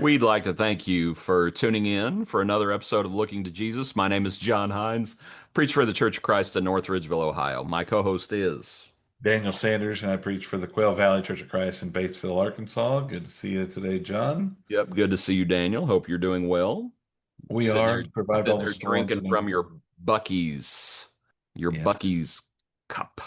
We'd like to thank you for tuning in for another episode of Looking to Jesus. My name is John Hines, preach for the Church of Christ in North Ridgeville, Ohio. My co-host is. Daniel Sanders, and I preach for the Quail Valley Church of Christ in Batesville, Arkansas. Good to see you today, John. Yep, good to see you, Daniel. Hope you're doing well. We Sitting are there, survived sitting all the there storms drinking and from everything. Your Yes, Bucky's cup.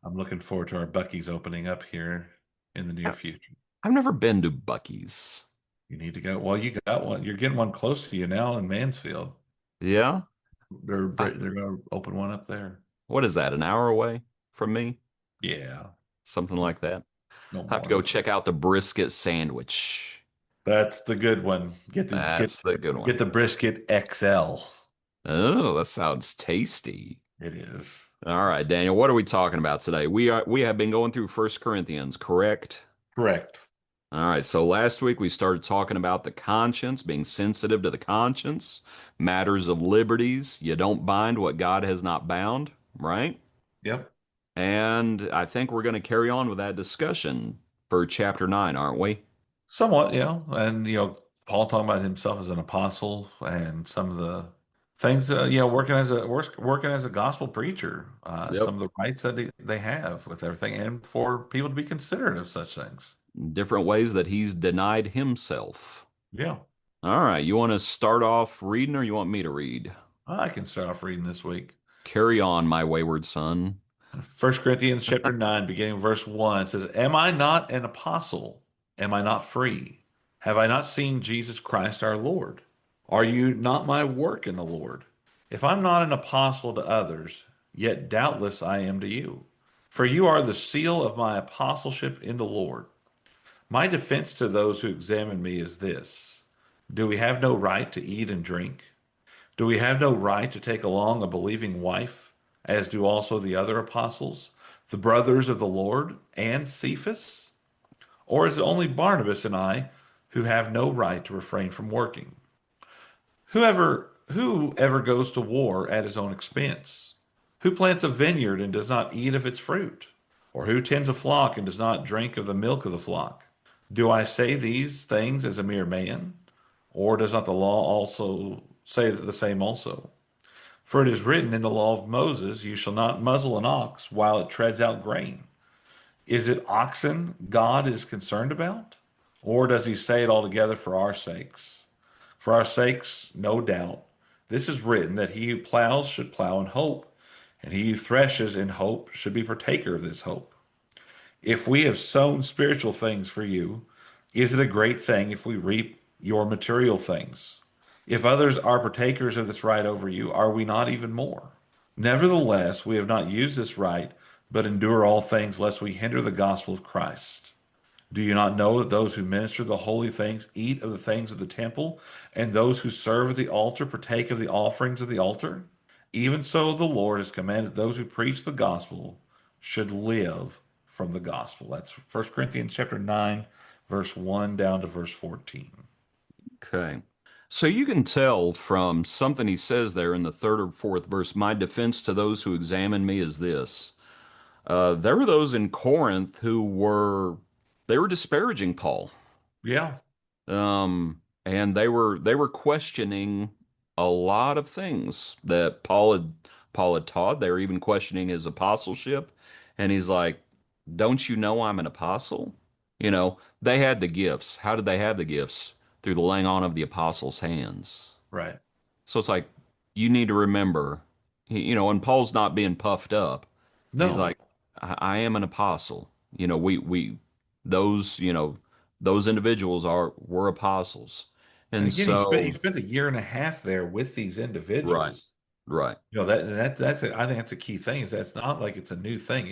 I'm looking forward to our Bucky's opening up here in the near I- future. I've never been to Bucky's. You need to go. Well, you got one. You're getting one close to you now in Mansfield. Yeah? I, They're going to open one up there. what is that, an hour away from me? Yeah, Something like that. no I have to go more. check out the brisket sandwich. That's the good one. That's the good one. Get the brisket XL. Oh, that sounds tasty. It is All right, Daniel, what are we talking about today? We have been going through First Corinthians, correct? correct. All right, so last week we started talking about the conscience, being sensitive to the conscience, matters of liberties. You don't bind what God has not bound, right? Yep. And I think we're going to carry on with that discussion for chapter 9, aren't we? Somewhat, and Paul talking about himself as an apostle and some of the things, working as a gospel preacher, Yep. some of the rights that they have with everything, and for people to be considerate of such things. Different ways that he's denied himself. Yeah, All right, you want to start off reading or you want me to read? I can start off reading this week. Carry on, my wayward son. First Corinthians chapter 9, beginning verse 1, it says, "Am I not an apostle? Am I not free? Have I not seen Jesus Christ our Lord? Are you not my work in the Lord? If I'm not an apostle to others, yet doubtless I am to you. For you are the seal of my apostleship in the Lord. My defense to those who examine me is this: do we have no right to eat and drink? Do we have no right to take along a believing wife, as do also the other apostles, the brothers of the Lord, and Cephas? Or is it only Barnabas and I who have no right to refrain from working? Whoever goes to war at his own expense? Who plants a vineyard and does not eat of its fruit? Or who tends a flock and does not drink of the milk of the flock? Do I say these things as a mere man? Or does not the law also say the same also? For it is written in the law of Moses, you shall not muzzle an ox while it treads out grain. Is it oxen God is concerned about? Or does he say it altogether for our sakes? For our sakes, no doubt. This is written that he who plows should plow in hope, and he who threshes in hope should be partaker of this hope. If we have sown spiritual things for you, is it a great thing if we reap your material things? If others are partakers of this right over you, are we not even more? Nevertheless, we have not used this right, but endure all things lest we hinder the gospel of Christ. Do you not know that those who minister the holy things eat of the things of the temple, and those who serve at the altar partake of the offerings of the altar? Even so, the Lord has commanded those who preach the gospel should live from the gospel. That's First Corinthians chapter 9, verse 1 down to verse 14. Okay. So you can tell from something he says there in the third or fourth verse, my defense to those who examine me is this. There were those in Corinth they were disparaging Paul. Yeah, And they were questioning a lot of things that Paul had taught. They were even questioning his apostleship. And he's like, don't you know I'm an apostle? They had the gifts. How did they have the gifts? Through the laying on of the apostles' hands. right. So it's like, you need to remember, and Paul's not being puffed up. He's No. like, I am an apostle. Those, those individuals were apostles. And And again, he so, spent a year and a half there with these right, individuals. right. I think that's a key thing is that's not like it's a new thing.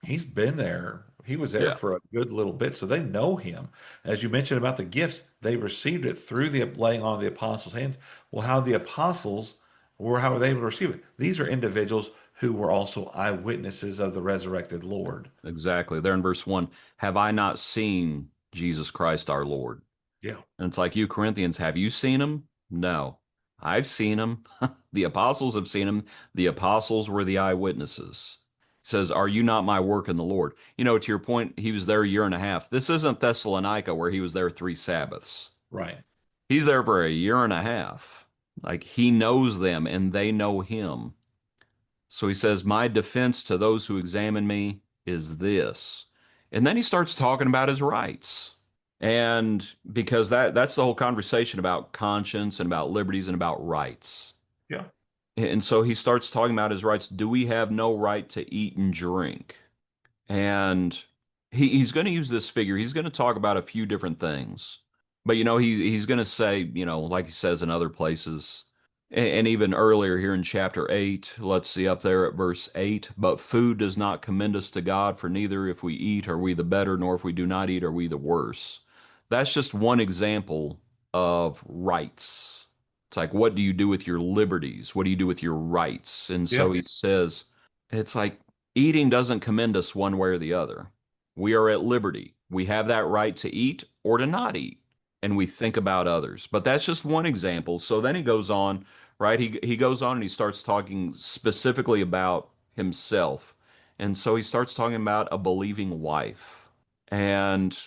He's been there. He was there Yeah, for a good little bit, so they know him. As you mentioned about the gifts, they received it through the laying on of the apostles' hands. Well, how were they able to receive it? These are individuals who were also eyewitnesses of the resurrected Lord. exactly. There in verse 1, have I not seen Jesus Christ our Lord? Yeah. And it's like, you Corinthians, have you seen him? No. I've seen him. The apostles have seen him. The apostles were the eyewitnesses. He says, are you not my work in the Lord? To your point, he was there a year and a half. This isn't Thessalonica where he was there 3 Sabbaths. Right. He's there for a year and a half. Like he knows them and they know him. So he says, my defense to those who examine me is this. And then he starts talking about his rights. And because that's the whole conversation about conscience and about liberties and about rights. Yeah. And so he starts talking about his rights. Do we have no right to eat and drink? And he's going to use this figure. He's going to talk about a few different things. But he's going to say, like he says in other places, and even earlier here in chapter 8, let's see up there at verse 8, but food does not commend us to God, for neither if we eat are we the better, nor if we do not eat are we the worse. That's just one example of rights. It's like, what do you do with your liberties? What do you do with your rights? And so Yeah. he says, it's like eating doesn't commend us one way or the other. We are at liberty. We have that right to eat or to not eat, and we think about others. But that's just one example. So then he goes on, right? He goes on and he starts talking specifically about himself. And so he starts talking about a believing wife. And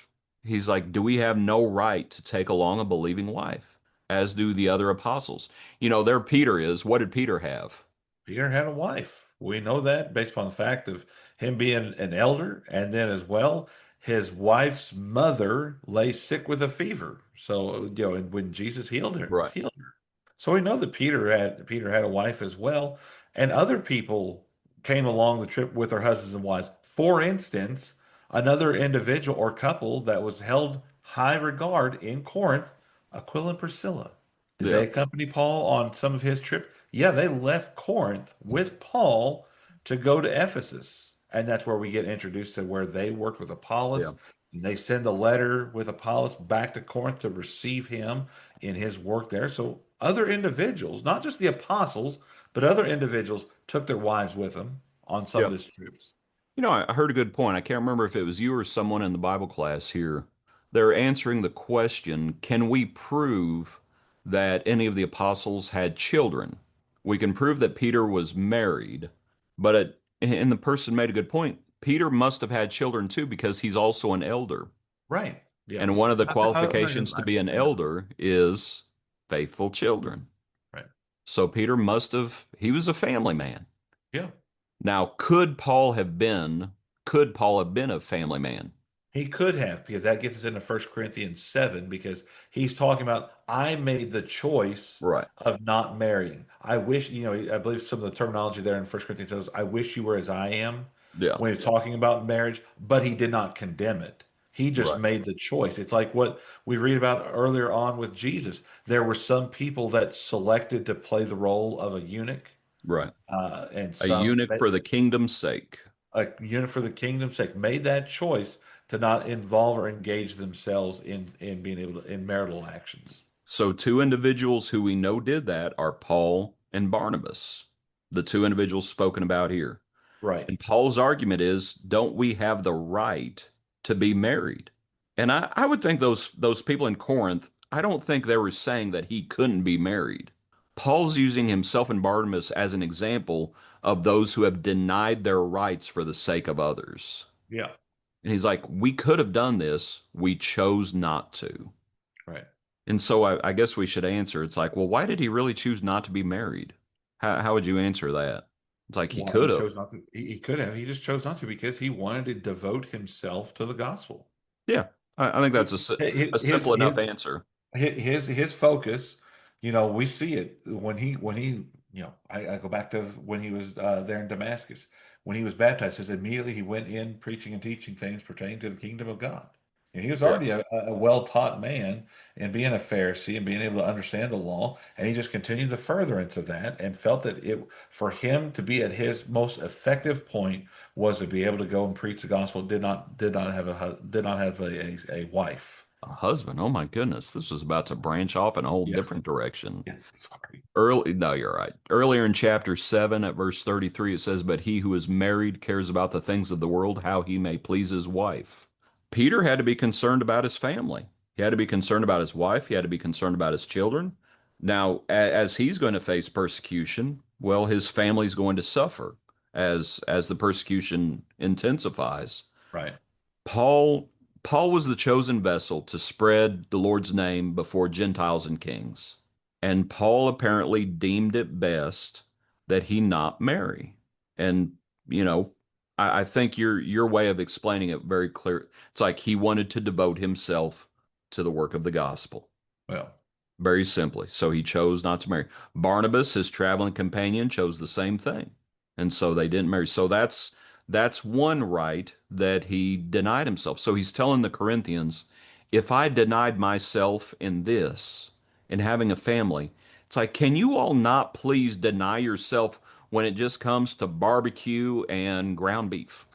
he's like, do we have no right to take along a believing wife, as do the other apostles? There Peter is. What did Peter have? Peter had a wife. We know that based upon the fact of him being an elder, and then as well, his wife's mother lay sick with a fever. So, and when Jesus Right. healed her. So we know that Peter had a wife as well, and other people came along the trip with their husbands and wives. For instance, another individual or couple that was held high regard in Corinth, Aquila and Priscilla. Did Yeah. they accompany Paul on some of his trip? Yeah, they left Corinth with Paul to go to Ephesus. And that's where we get introduced to where they worked with Yeah. Apollos. And they send a letter with Apollos back to Corinth to receive him in his work there. So other individuals, not just the apostles, but other individuals took their wives with them on some Yeah. of these trips. I heard a good point. I can't remember if it was you or someone in the Bible class here. They're answering the question, can we prove that any of the apostles had children? We can prove that Peter was married, but and the person made a good point. Peter must have had children too because he's also an elder. Right. Yeah. And one of the qualifications to be an I know. elder is faithful children. Right. So Peter he was a family man. Yeah. Now, could Paul have been a family man? He could have, because that gets us into 1 Corinthians 7, because he's talking about, I made the choice Right. of not marrying. I wish, I believe some of the terminology there in 1 Corinthians says, I wish you were as I am Yeah. when he's talking about marriage, but he did not condemn it. He just Right. made the choice. It's like what we read about earlier on with Jesus. There were some people that selected to play the role of a eunuch, Right. and A some eunuch for the kingdom's sake. a unit for the kingdom's sake made that choice to not involve or engage themselves in being able to in marital actions. So, two individuals who we know did that are Paul and Barnabas, the two individuals spoken about here. Right. And Paul's argument is, don't we have the right to be married? And I would think those people in Corinth, I don't think they were saying that he couldn't be married. Paul's using himself and Barnabas as an example of those who have denied their rights for the sake of others. Yeah. And he's like, we could have done this, we chose not to. Right. And so I guess we should answer. It's like, well, why did he really choose not to be married? How would you answer that? It's like he Why he could have. chose not to. He could have. He just chose not to because he wanted to devote himself to the gospel. Yeah, I think that's a His simple enough his answer. his focus, we see it when he I go back to when he was there in Damascus. When he was baptized, it says immediately he went in preaching and teaching things pertaining to the kingdom of God. And he was Yeah. already a well-taught man and being a Pharisee and being able to understand the law, and he just continued the furtherance of that and felt that it for him to be at his most effective point was to be able to go and preach the gospel. Did not have a wife. A husband. Oh my goodness. This was about to branch off in a whole Yeah. different direction. Yeah. Sorry. No, you're right. Earlier in chapter 7 at verse 33, it says, but he who is married cares about the things of the world, how he may please his wife. Peter had to be concerned about his family. He had to be concerned about his wife. He had to be concerned about his children. Now, as he's going to face persecution, well, his family's going to suffer as the persecution intensifies. Right. Paul Paul was the chosen vessel to spread the Lord's name before Gentiles and kings. And Paul apparently deemed it best that he not marry. And, you know, I think your way of explaining it very clear. It's like he wanted to devote himself to the work of the gospel. Well, Very simply. So he chose not to marry. Barnabas, his traveling companion, chose the same thing. And so they didn't marry. So that's one right that he denied himself. So he's telling the Corinthians, if I denied myself in this, in having a family, it's like, can you all not please deny yourself when it just comes to barbecue and ground beef?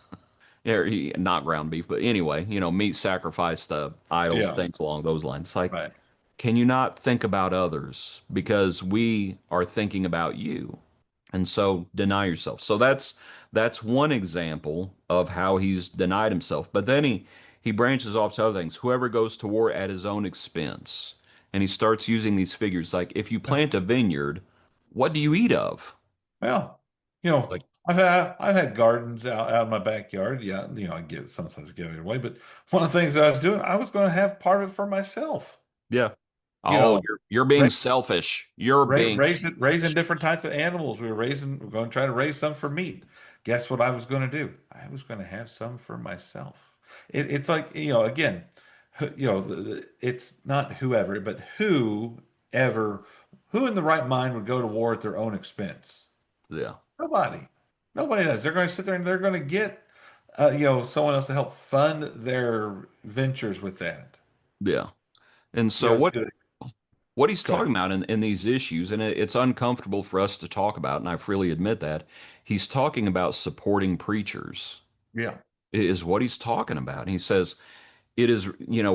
Not ground beef, but anyway, meat sacrificed to idols, yeah, things along those lines. It's like, right. can you not think about others because we are thinking about you? And so deny yourself. So that's one example of how he's denied himself. But then he branches off to other things. Whoever goes to war at his own expense. And he starts using these figures like if you plant a vineyard, what do you eat of? Well, It's like, I've had gardens out in my backyard. Yeah, I sometimes give it away, but one of the things I was doing, I was going to have part of it for myself. yeah. You Oh, know, you're being selfish. You're being raising selfish. different types of animals. We're going to try to raise some for meat. Guess what I was going to do? I was going to have some for myself. It's like, again, it's not whoever, but whoever, who in the right mind would go to war at their own expense? Yeah. Nobody. Nobody does. They're going to sit there and they're going to get, someone else to help fund their ventures with that. Yeah. And You so know, what he's go ahead. talking about in these issues, and it's uncomfortable for us to talk about, and I freely admit that, he's talking about supporting preachers, Yeah. is what he's talking about. And he says, it is,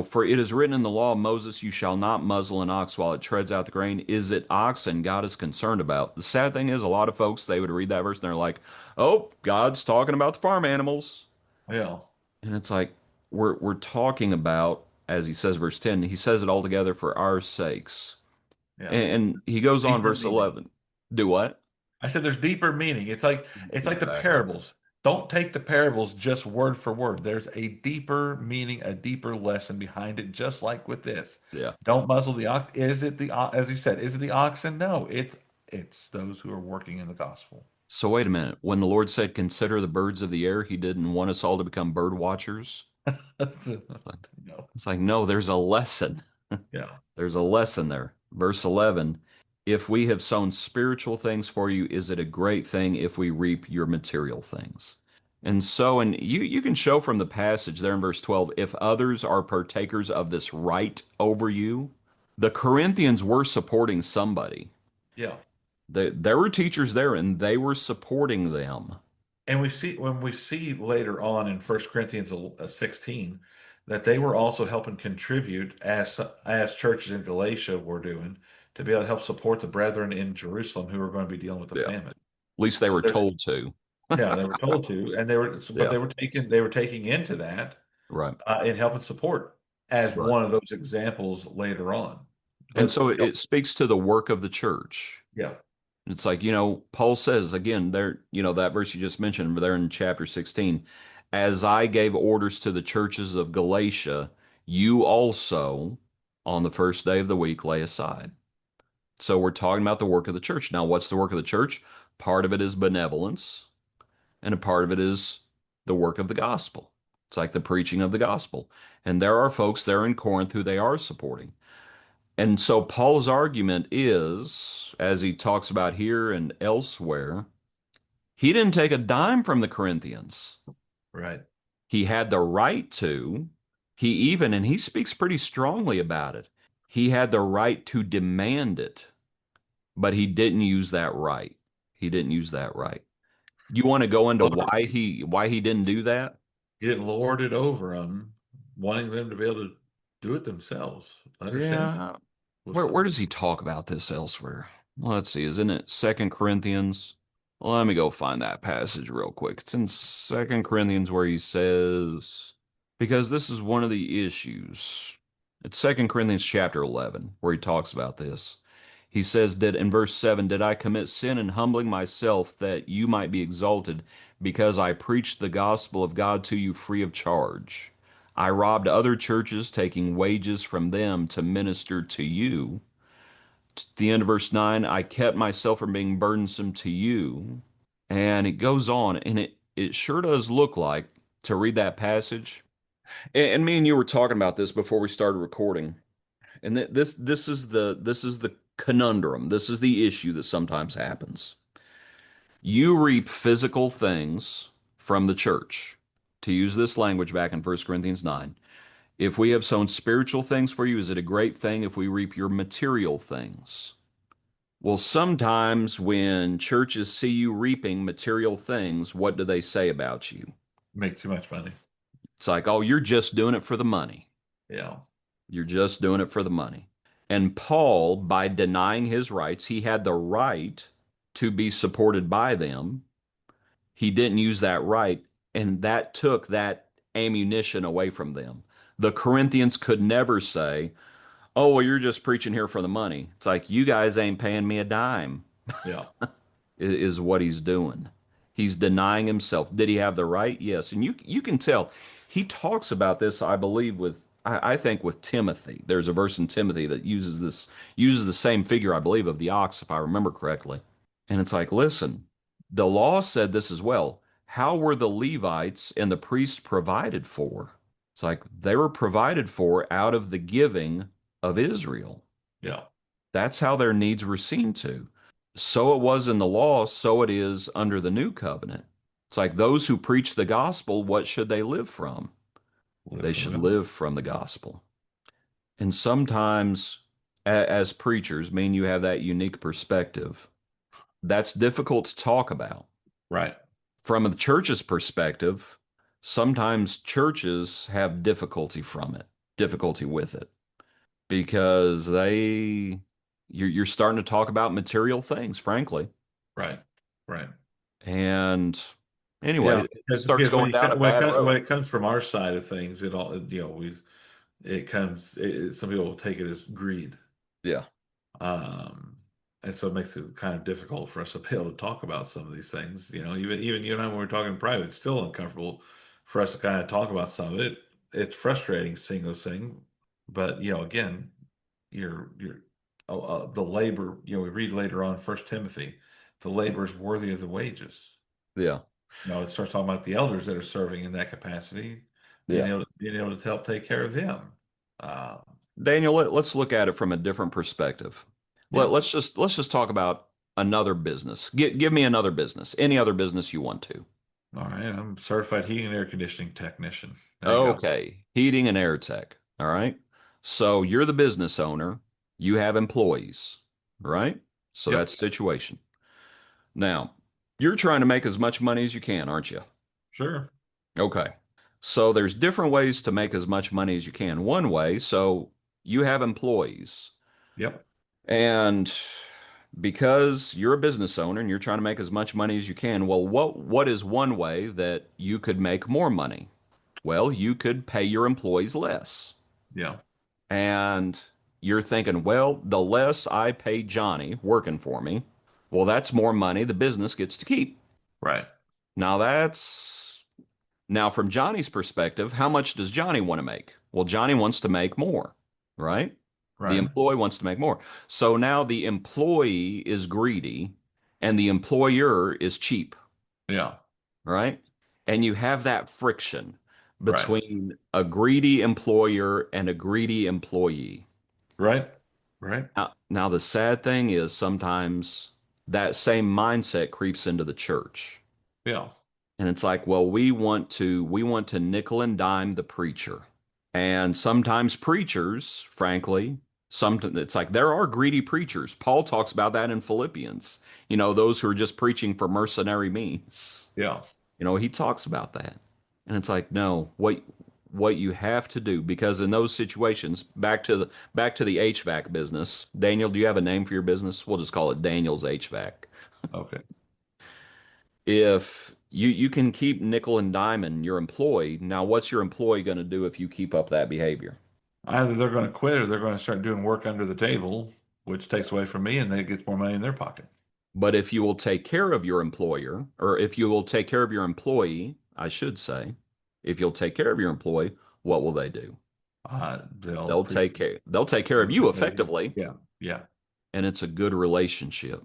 for it is written in the law of Moses, you shall not muzzle an ox while it treads out the grain. Is it oxen God is concerned about? The sad thing is, a lot of folks, they would read that verse and they're like, oh, God's talking about the farm animals. Yeah. And it's like, we're talking about, as he says, verse 10, he says it all together for our sakes. Yeah. And he goes on, Deeper verse meaning. 11. Do what? I said there's deeper meaning. It's like the Exactly. parables. Don't take the parables just word for word. There's a deeper meaning, a deeper lesson behind it, just like with this. Yeah. Don't muzzle the ox. Is it as you said, is it the oxen? No, it's those who are working in the gospel. So wait a minute. When the Lord said, consider the birds of the air, he didn't want us all to become bird watchers. Like, No. it's like, no, there's a lesson. Yeah. There's a lesson there. Verse 11, if we have sown spiritual things for you, is it a great thing if we reap your material things? And so, and you can show from the passage there in verse 12, if others are partakers of this right over you, the Corinthians were supporting somebody. Yeah. There were teachers there and they were supporting them. And we see later on in 1 Corinthians 16 that they were also helping contribute as churches in Galatia were doing to be able to help support the brethren in Jerusalem who are going to be dealing with the Yeah. At famine. least they So were told to. yeah, they were told to, and but Yeah. they were taking into that Right. in helping support as Right. one of those examples later on. And But so it speaks to the work of the church. yeah, It's like, Paul says again there, that verse you just mentioned there in chapter 16, as I gave orders to the churches of Galatia, you also on the first day of the week lay aside. So we're talking about the work of the church. Now, what's the work of the church? Part of it is benevolence, and a part of it is the work of the gospel. It's like the preaching of the gospel. And there are folks there in Corinth who they are supporting. And so Paul's argument is, as he talks about here and elsewhere, he didn't take a dime from the Corinthians. right. He had the right to. And he speaks pretty strongly about it. He had the right to demand it, but he didn't use that right. He didn't use that right. You want to go into why he didn't do that? He didn't lord it over them, wanting them to be able to do it themselves. Understand? Yeah. Was Where does he talk about this elsewhere? Well, let's see. Isn't it Second Corinthians? Well, let me go find that passage real quick. It's in Second Corinthians where he says, because this is one of the issues. It's Second Corinthians chapter 11 where he talks about this. He says that in verse 7, did I commit sin in humbling myself that you might be exalted because I preached the gospel of God to you free of charge? I robbed other churches, taking wages from them to minister to you. At the end of verse 9, I kept myself from being burdensome to you. And it goes on, and it sure does look like, to read that passage. And me and you were talking about this before we started recording. And this is the conundrum. This is the issue that sometimes happens. You reap physical things from the church. To use this language back in 1 Corinthians 9, if we have sown spiritual things for you, is it a great thing if we reap your material things? Well, sometimes when churches see you reaping material things, what do they say about you? Make too much money. It's like, oh, you're just doing it for the money. Yeah. You're just doing it for the money. And Paul, by denying his rights, he had the right to be supported by them. He didn't use that right, and that took that ammunition away from them. The Corinthians could never say, oh, well, you're just preaching here for the money. It's like, you guys ain't paying me a dime, Yeah. is what he's doing. He's denying himself. Did he have the right? Yes. And you can tell. He talks about this, I believe, I think with Timothy. There's a verse in Timothy that uses the same figure, I believe, of the ox, if I remember correctly. And it's like, listen, the law said this as well. How were the Levites and the priests provided for? It's like they were provided for out of the giving of Israel. Yeah. That's how their needs were seen to. So it was in the law, so it is under the new covenant. It's like those who preach the gospel, what should they live from? Live They from should God. live from the gospel. And sometimes, as preachers, me and you have that unique perspective. That's difficult to talk about. Right. From the church's perspective, sometimes churches have difficulty with it, because you're starting to talk about material things, frankly. Right. Right. And Yeah. anyway, it starts Because going down a bad when road. it comes from our side of things, it all, some people will take it as greed. Yeah. Um, and so it makes it kind of difficult for us to be able to talk about some of these things. Even you and I, when we're talking in private, it's still uncomfortable for us to kind of talk about some of it. It's frustrating seeing those things, but again, you're the labor. We read later on First Timothy, the labor is worthy of the wages. Yeah. It starts talking about the elders that are serving in that capacity, Yeah. being able to help take care of them. Uh, Daniel, let's look at it from a different perspective. yeah. Let's just talk about another business. Give me another business, any other business you want to. All right, I'm certified heating and air conditioning technician. There you go. Okay, heating and air tech. All right. So you're the business owner. You have employees, right? So Yep, that's the situation. Now, you're trying to make as much money as you can, aren't you? sure. Okay. So there's different ways to make as much money as you can. One way, so you have employees, Yep, and because you're a business owner and you're trying to make as much money as you can, well, what is one way that you could make more money? Well, you could pay your employees less. yeah, And you're thinking, well, the less I pay Johnny working for me, well, that's more money the business gets to keep. right, Now now from Johnny's perspective, how much does Johnny want to make? Well, Johnny wants to make more, right? The right, employee wants to make more. So now the employee is greedy and the employer is cheap, yeah, right? And you have that friction right, between a greedy employer and a greedy employee. right, right, Now, the sad thing is sometimes that same mindset creeps into the church. yeah, And it's like, well, we want to nickel and dime the preacher. And sometimes preachers, frankly, sometimes it's like there are greedy preachers. Paul talks about that in Philippians. Those who are just preaching for mercenary means. yeah. He talks about that. And it's like, no, what you have to do, because in those situations, back to the HVAC business. Daniel, do you have a name for your business? We'll just call it Daniel's HVAC. Okay. If you can keep nickel and diming your employee, now what's your employee going to do if you keep up that behavior? Either they're going to quit or they're going to start doing work under the table, which takes away from me and they get more money in their pocket. But if you will take care of your if you will take care of your employee, I should say, if you'll take care of your employee, what will they do? They'll preach. They'll take care of you effectively, Yeah, yeah. and it's a good relationship.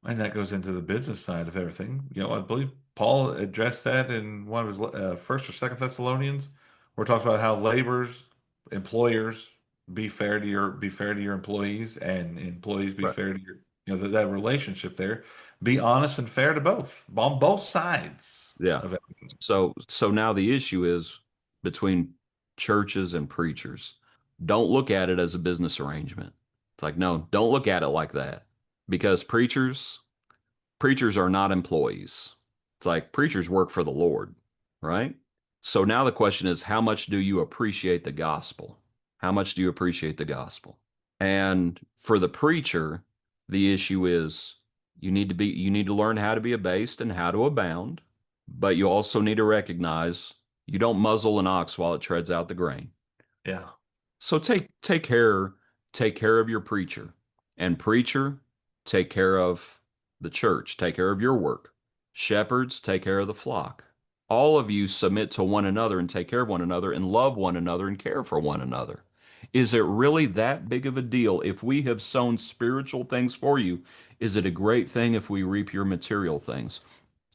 And that goes into the business side of everything. I believe Paul addressed that in one of his first or second Thessalonians, where it talks about how employers, be fair to your employees, and employees be Right. fair to your, that relationship there. Be honest and fair to both, on both sides Yeah. of everything. So now the issue is between churches and preachers. Don't look at it as a business arrangement. It's like, no, don't look at it like that. Because preachers are not employees. It's like preachers work for the Lord, right? So now the question is, how much do you appreciate the gospel? How much do you appreciate the gospel? And for the preacher, the issue is you need to learn how to be abased and how to abound, but you also need to recognize you don't muzzle an ox while it treads out the grain. Yeah, So take care of your preacher. And preacher, take care of the church, take care of your work. Shepherds, take care of the flock. All of you submit to one another and take care of one another and love one another and care for one another. Is it really that big of a deal if we have sown spiritual things for you? Is it a great thing if we reap your material things?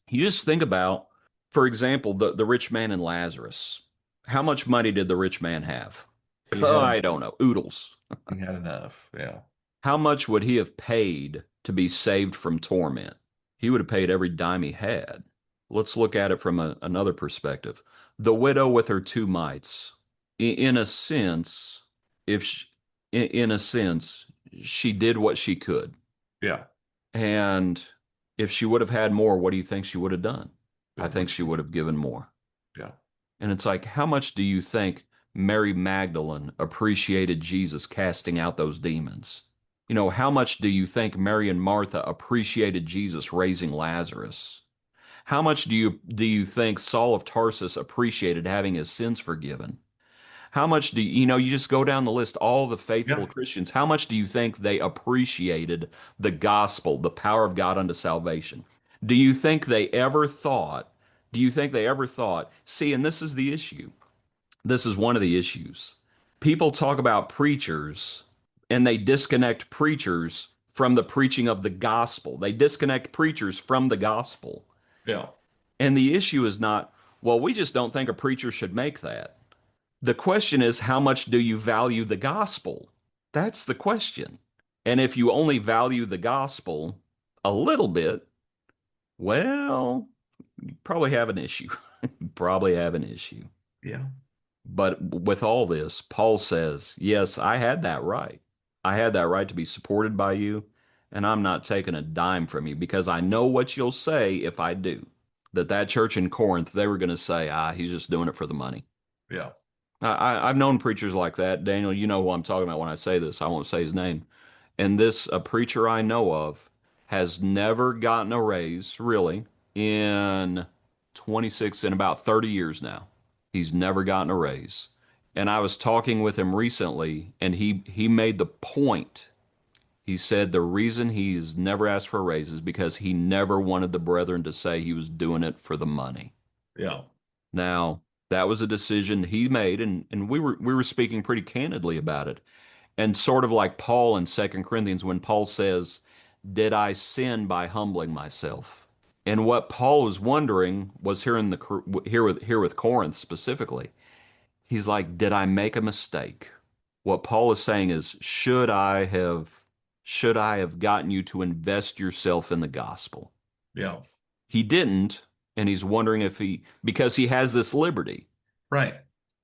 You just think about, for example, the rich man and Lazarus. How much money did the rich man have? he Oh, had I enough. don't know. Oodles. He had enough. Yeah, How much would he have paid to be saved from torment? He would have paid every dime he had. Let's look at it from another perspective. The widow with her two mites. In a sense, if she, in a sense, she did what she could. yeah. And if she would have had more, what do you think she would have done? I Did think what she she? would have given more. Yeah, And it's like, how much do you think Mary Magdalene appreciated Jesus casting out those demons? How much do you think Mary and Martha appreciated Jesus raising Lazarus? How much do you think Saul of Tarsus appreciated having his sins forgiven? How much you just go down the list, all the faithful yeah, Christians, how much do you think they appreciated the gospel, the power of God unto salvation? Do you think they ever thought, do you think they ever thought, see, and this is the issue. This is one of the issues. People talk about preachers and they disconnect preachers from the preaching of the gospel. They disconnect preachers from the gospel. yeah, And the issue is not, well, we just don't think a preacher should make that. The question is, how much do you value the gospel? That's the question. And if you only value the gospel a little bit, well, you probably have an issue. You probably have an issue. yeah, But with all this, Paul says, yes, I had that right. I had that right to be supported by you, and I'm not taking a dime from you because I know what you'll say if I do. That church in Corinth, they were going to say, he's just doing it for the money. yeah, I've known preachers like that. Daniel, you know who I'm talking about when I say this. I won't say his name. And a preacher I know of has never gotten a raise, really, in in about 30 years now. He's never gotten a raise. And I was talking with him recently, and he made the point. He said the reason he's never asked for a raise is because he never wanted the brethren to say he was doing it for the money. yeah, Now, that was a decision he made, and we were speaking pretty candidly about it. And sort of like Paul in Second Corinthians when Paul says, "Did I sin by humbling myself?" And what Paul was wondering was here with Corinth specifically. He's like, "Did I make a mistake?" What Paul is saying is, should I have gotten you to invest yourself in the gospel? yeah. He didn't, and he's wondering because he has this liberty. Right,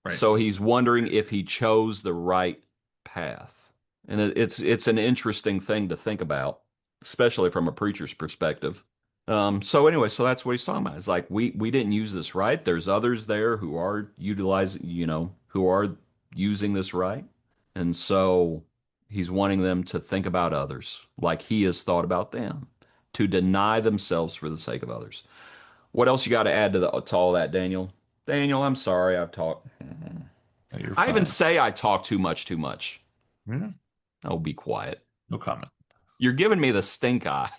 right. So he's wondering if he chose the right path. And it's an interesting thing to think about, especially from a preacher's perspective. So anyway, so that's what he's talking about. It's like we didn't use this right. There's others there who are utilizing, who are using this right. And so he's wanting them to think about others like he has thought about them, to deny themselves for the sake of others. What else you got to add to all that, Daniel? Daniel, I'm sorry I've talked. No, you're I even fine. say I talk too much, too much. Yeah, Oh, be quiet. no comment. You're giving me the stink eye.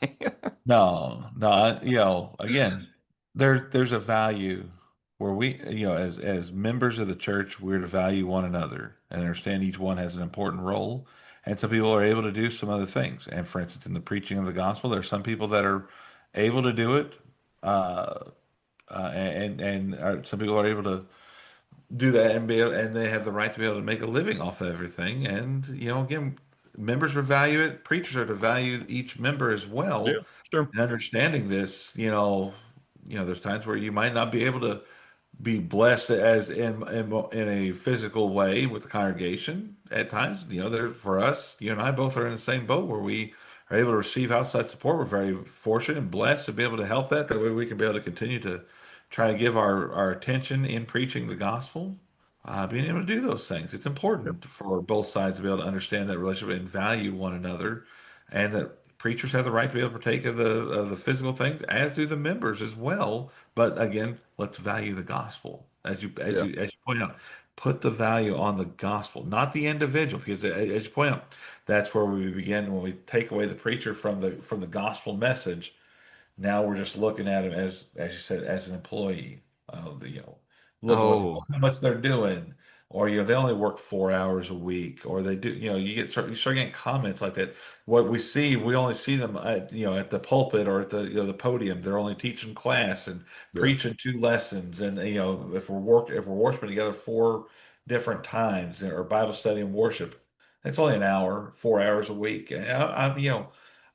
No, no, again, there's a value. where we, as members of the church, we're to value one another and understand each one has an important role. And some people are able to do some other things. And for instance, in the preaching of the gospel, there are some people that are able to do it, uh, some people are able to do that and they have the right to be able to make a living off of everything. And again, members will value it. Preachers are to value each member as Yeah, well. sure. And understanding this, there's times where you might not be able to be blessed as in a physical way with the congregation at times. There for us, you and I both are in the same boat where we are able to receive outside support. We're very fortunate and blessed to be able to help that. That way we can be able to continue to try to give our attention in preaching the gospel. Being able to do those things. It's Yep. important for both sides to be able to understand that relationship and value one another, and that preachers have the right to be able to partake of the physical things, as do the members as well. But again, let's value the gospel, as you as Yeah. you as you point out. Put the value on the gospel, not the individual, because as you point out, that's where we begin when we take away the preacher from the gospel message. Now we're just looking at him as you said, as an employee. Look at Oh, how much they're doing, or they only work 4 hours a week, or they do. You start getting comments like that. What we see, we only see them at the pulpit or at the podium. They're only teaching class and yeah, preaching 2 lessons, and if we're worshiping together 4 different times or Bible study and worship, it's only an hour, 4 hours a week. And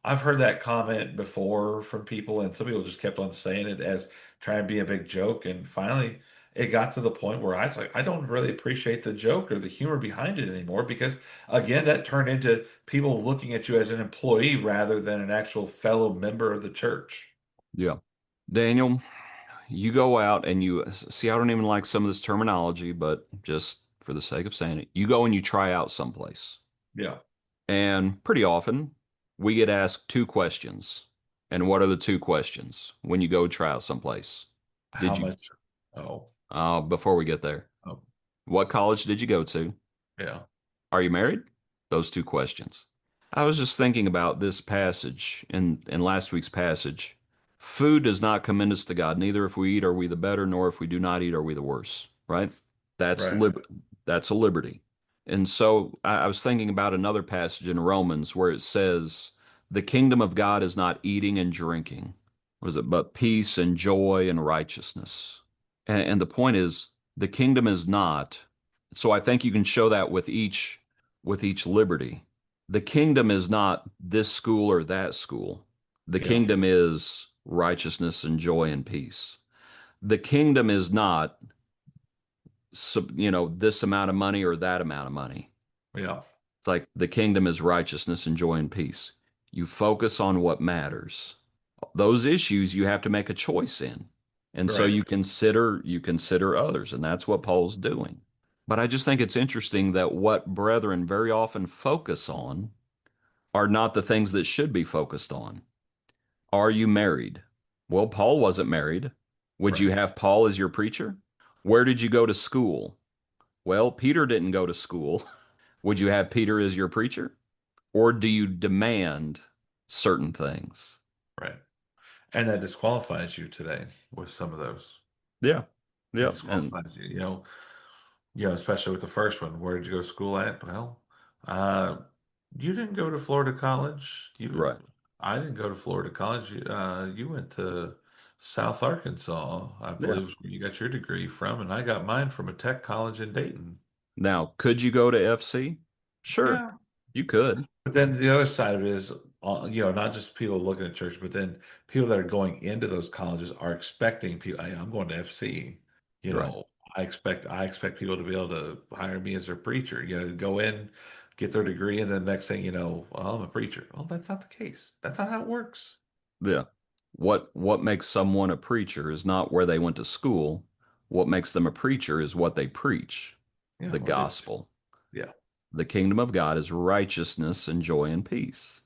I've heard that comment before from people, and some people just kept on saying it as trying to be a big joke. And finally, it got to the point where I was like, I don't really appreciate the joke or the humor behind it anymore because, again, that turned into people looking at you as an employee rather than an actual fellow member of the church. yeah. Daniel, you go out and you see, I don't even like some of this terminology, but just for the sake of saying it, you go and you try out someplace. Yeah. And pretty often we get asked two questions. And what are the two questions when you go try out someplace? How Did you, much? Oh, before we get there, oh, what college did you go to? yeah. Are you married? Those two questions. I was just thinking about this passage in last week's passage. Food does not commend us to God. Neither if we eat are we the better, nor if we do not eat are we the worse. Right? That's Right. lib that's a liberty. And so I was thinking about another passage in Romans where it says, the kingdom of God is not eating and drinking. What is it? But peace and joy and righteousness. And the point is, the kingdom is not. So I think you can show that with each liberty. The kingdom is not this school or that school. The Yeah. kingdom is righteousness and joy and peace. The kingdom is not, this amount of money or that amount of money. Yeah. It's like the kingdom is righteousness and joy and peace. You focus on what matters. Those issues you have to make a choice in. And so Right. you consider others, and that's what Paul's doing. But I just think it's interesting that what brethren very often focus on are not the things that should be focused on. Are you married? Well, Paul wasn't married. Would you Right. have Paul as your preacher? Where did you go to school? Well, Peter didn't go to school. Would you have Peter as your preacher? Or do you demand certain things? Right. And that disqualifies you today with some of those. Yeah. It Yeah. And disqualifies you. Especially with the first one. Where did you go to school at? Well, uh, you didn't go to Florida College. right. I didn't go to Florida College. You went to South Arkansas, I Yeah. believe, is where you got your degree from, and I got mine from a tech college in Dayton. Now, could you go to FC? Sure, Yeah. you could. But then the other side of it is, not just people looking at church, but then people that are going into those colleges are expecting people. Hey, I'm going to FC. You Right. know, I expect people to be able to hire me as their preacher. Go in, get their degree, and then next thing you know, well, I'm a preacher. Well, that's not the case. That's not how it works. Yeah. What makes someone a preacher is not where they went to school. What makes them a preacher is what they preach, Yeah, the what they, gospel. yeah. The kingdom of God is righteousness and joy and peace.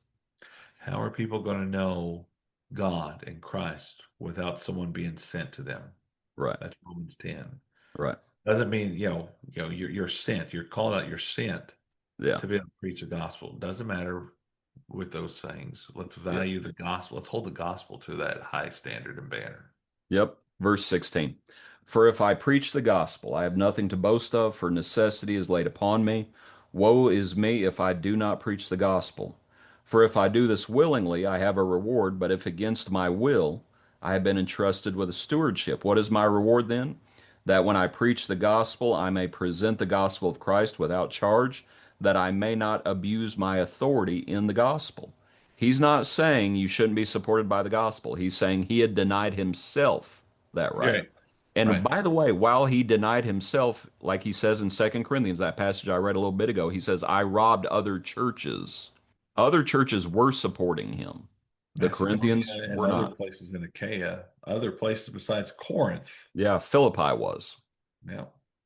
How are people going to know God and Christ without someone being sent to them? Right. That's Romans 10. Right. Doesn't mean, you're sent. You're called out, you're sent Yeah. to be able to preach the gospel. Doesn't matter with those things. Let's Yeah. value the gospel. Let's hold the gospel to that high standard and banner. Yep. Verse 16. For if I preach the gospel, I have nothing to boast of, for necessity is laid upon me. Woe is me if I do not preach the gospel. For if I do this willingly, I have a reward, but if against my will, I have been entrusted with a stewardship. What is my reward then? That when I preach the gospel, I may present the gospel of Christ without charge, that I may not abuse my authority in the gospel. He's not saying you shouldn't be supported by the gospel. He's saying he had denied himself that right. Right. And Right. by the way, while he denied himself, like he says in Second Corinthians, that passage I read a little bit ago, he says, I robbed other churches. Other churches were supporting him. The Corinthians Macedonia and were other not. places in Achaia, other places besides Corinth. Yeah, Philippi was. Yeah.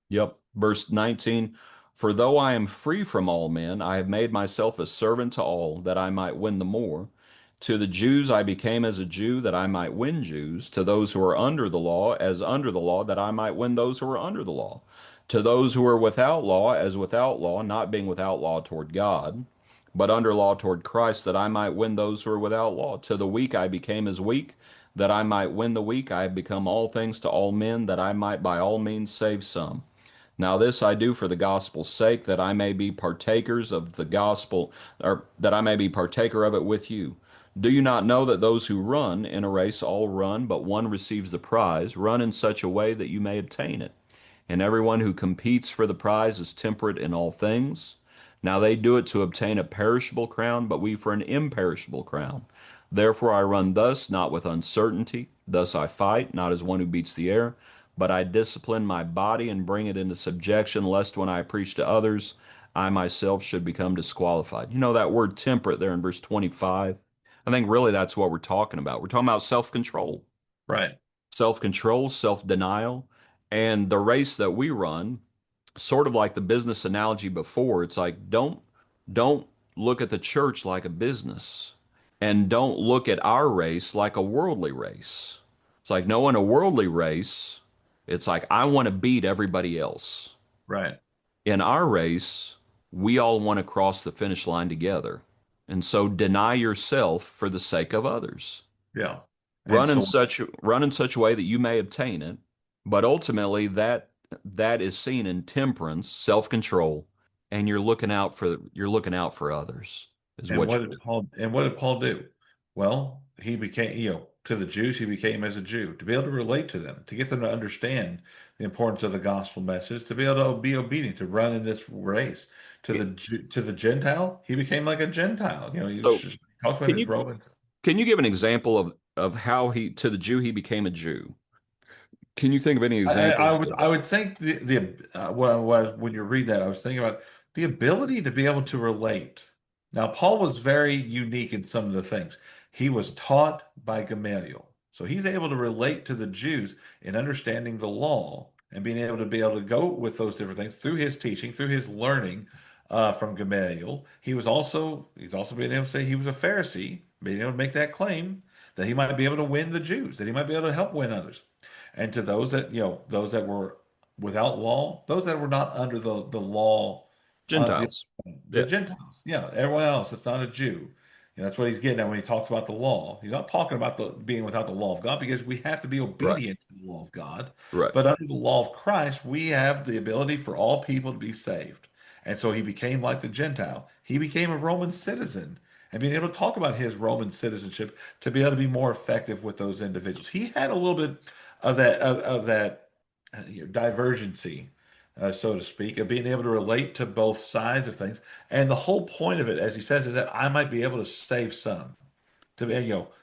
Yep. Verse 19, for though I am free from all men, I have made myself a servant to all, that I might win the more. To the Jews I became as a Jew, that I might win Jews. To those who are under the law, as under the law, that I might win those who are under the law. To those who are without law, as without law, not being without law toward God, but under law toward Christ, that I might win those who are without law. To the weak I became as weak, that I might win the weak. I have become all things to all men, that I might by all means save some. Now this I do for the gospel's sake, that I may be partakers of the gospel, or that I may be partaker of it with you. Do you not know that those who run in a race all run, but one receives the prize? Run in such a way that you may obtain it. And everyone who competes for the prize is temperate in all things. Now they do it to obtain a perishable crown, but we for an imperishable crown. Therefore I run thus, not with uncertainty. Thus I fight, not as one who beats the air, but I discipline my body and bring it into subjection, lest when I preach to others, I myself should become disqualified. You know that word temperate there in verse 25? I think really that's what we're talking about. We're talking about self-control, Right. self-control, self-denial, and the race that we run, sort of like the business analogy before, it's like don't look at the church like a business and don't look at our race like a worldly race. It's like no, in a worldly race, it's like I want to beat everybody else. Right. In our race, we all want to cross the finish line together. And so deny yourself for the sake of others. Yeah. And Run in so, such a way that you may obtain it, but ultimately that is seen in temperance, self-control, and you're looking out for others is and what what you did do. Paul do? Well, he became, to the Jews, he became as a Jew to be able to relate to them, to get them to understand the importance of the gospel message, to be able to be obedient, to run in this race. To the Gentile, he became like a Gentile. So He talks about can his you Romans. can you give an example of how he to the Jew he became a Jew? Can you think of any I examples would of I that? would think when you read that I was thinking about the ability to be able to relate. Now Paul was very unique in some of the things. He was taught by Gamaliel, so he's able to relate to the Jews in understanding the law and being able to go with those different things through his teaching, through his learning from Gamaliel. He's also being able to say he was a Pharisee, being able to make that claim that he might be able to win the Jews, that he might be able to help win others. And to those that, those that were without law, those that were not under the law, the Gentiles. the Yeah, Gentiles, everyone else that's not a Jew. That's what he's getting at when he talks about the law. He's not talking about the being without the law of God because we have to be right, obedient to the law of God. right. But under the law of Christ, we have the ability for all people to be saved. And so he became like the Gentile. He became a Roman citizen and being able to talk about his Roman citizenship to be able to be more effective with those individuals. He had a little bit of that divergency, so to speak, of being able to relate to both sides of things. And the whole point of it, as he says, is that I might be able to save some.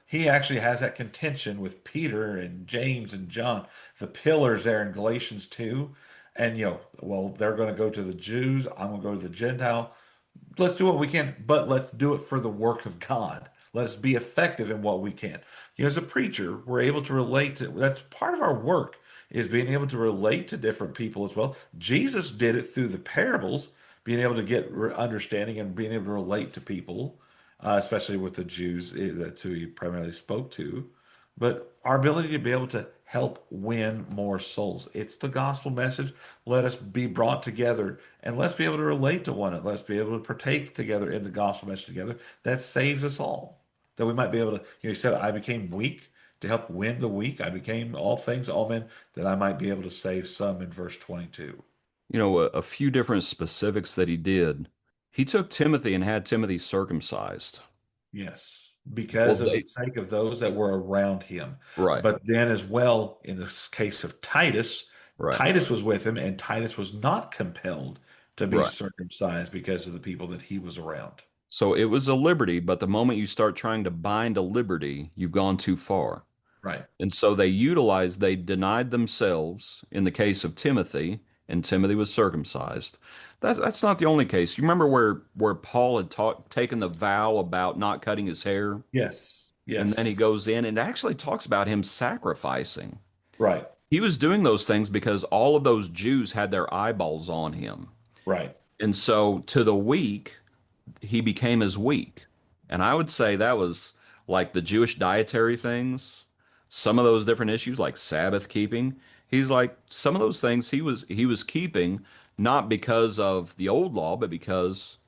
He actually has that contention with Peter and James and John, the pillars there in Galatians 2. And, well, they're going to go to the Jews. I'm going to go to the Gentile. Let's do what we can, but let's do it for the work of God. Let's be effective in what we can. As a preacher, we're able to relate to that's part of our work is being able to relate to different people as well. Jesus did it through the parables, being able to get understanding and being able to relate to people, especially with the Jews. That's who he primarily spoke to. But our ability to be able to help win more souls. It's the gospel message. Let us be brought together and let's be able to relate to one another. Let's be able to partake together in the gospel message together. That saves us all. That we might be able to, he said, I became weak To help win the weak, I became all things, all men, that I might be able to save some in verse 22. A few different specifics that he did. He took Timothy and had Timothy circumcised. Yes, Well, because of the they, sake of those that were around him. right, But then, as well, in the case of Titus, right, Titus was with him, and Titus was not compelled to be right. circumcised because of the people that he was around. So it was a liberty, but the moment you start trying to bind a liberty, you've gone too far. Right. And so they denied themselves in the case of Timothy, and Timothy was circumcised. That's not the only case. You remember where Paul had taken the vow about not cutting his hair, Yes. and then Yes. he goes in and actually talks about him sacrificing. Right. He was doing those things because all of those Jews had their eyeballs on him. Right. And so to the weak, he became as weak. And I would say that was like the Jewish dietary things, some of those different issues like Sabbath keeping. He's like some of those things he was keeping not because of the old law, but because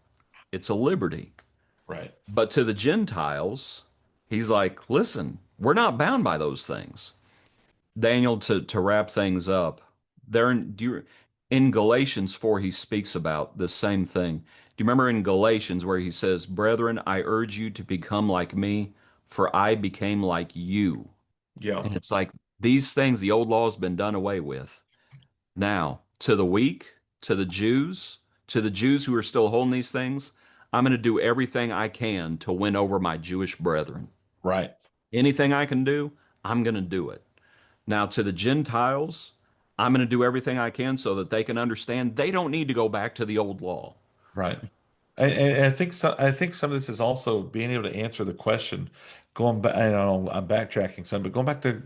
it's a liberty. Right. But to the Gentiles, he's like, listen, we're not bound by those things. Daniel, to wrap things up, in Galatians 4, he speaks about the same thing. Do you remember in Galatians where he says, Brethren, I urge you to become like me, for I became like you. Yeah. And it's like these things, the old law has been done away with. Now, to the weak, to the Jews who are still holding these things, I'm going to do everything I can to win over my Jewish brethren. Right. Anything I can do, I'm going to do it. Now, to the Gentiles, I'm going to do everything I can so that they can understand they don't need to go back to the old law. Right. And I think some of this is also being able to answer the question. Going back, I know I'm backtracking some, but going back to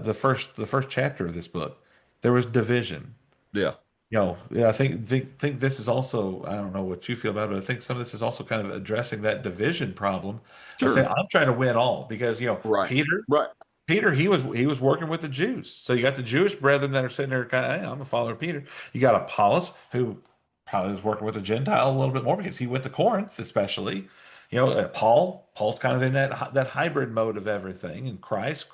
the first chapter of this book, there was division. Yeah, Yeah, I think this is also, I don't know what you feel about it, but I think some of this is also kind of addressing that division problem of saying sure. I'm trying to win all because Right, right. Peter, he was working with the Jews. So you got the Jewish brethren that are sitting there kind of, hey, I'm a follower of Peter. You got Apollos, who probably was working with the Gentile a little bit more because he went to Corinth, especially. Paul's kind of in that hybrid mode of everything. And Christ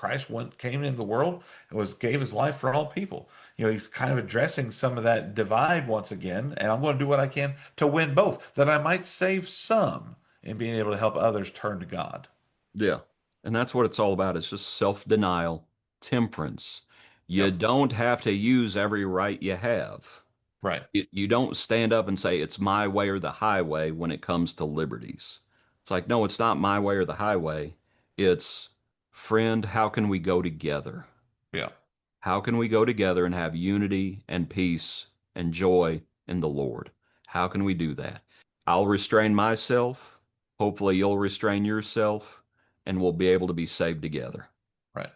came into the world and gave his life for all people. He's kind of addressing some of that divide once again. And I'm going to do what I can to win both, that I might save some in being able to help others turn to God. Yeah. And that's what it's all about. It's just self-denial, temperance. You Yep. don't have to use every right you have. Right. You don't stand up and say it's my way or the highway when it comes to liberties. It's like, no, it's not my way or the highway. It's, friend, how can we go together? Yeah. How can we go together and have unity and peace and joy in the Lord? How can we do that? I'll restrain myself. Hopefully, you'll restrain yourself, and we'll be able to be saved together. Right.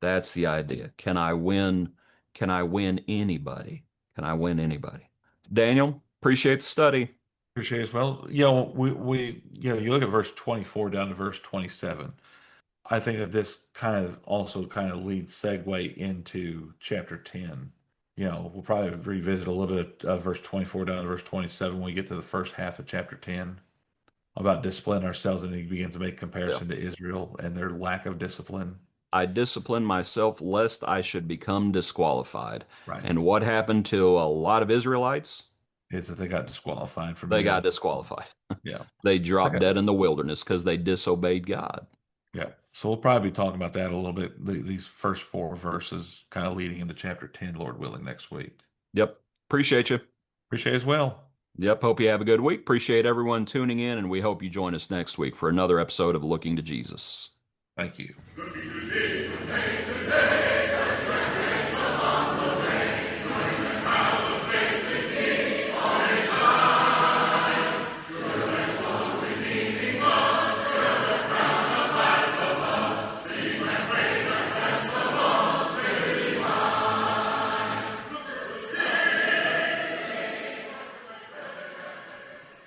That's the idea. Can I win? Can I win anybody? Can I win anybody? Daniel, appreciate the study. Appreciate it as well. You look at verse 24 down to verse 27. I think that this kind of also kind of leads segue into chapter 10. We'll probably revisit a little bit of verse 24 down to verse 27 when we get to the first half of chapter 10 about discipline ourselves, and he begins to make Yeah. comparison to Israel and their lack of discipline. I discipline myself lest I should become disqualified. Right. And what happened to a lot of Israelites? Is that they got disqualified from They being got able to. disqualified. Yeah. They dropped Okay. dead in the wilderness because they disobeyed God. Yeah. So we'll probably be talking about that a little bit, these first four verses kind of leading into chapter 10, Lord willing, next week. Yep. Appreciate you. Appreciate it as well. Yep. Hope you have a good week. Appreciate everyone tuning in, and we hope you join us next week for another episode of Looking to Jesus. Thank you.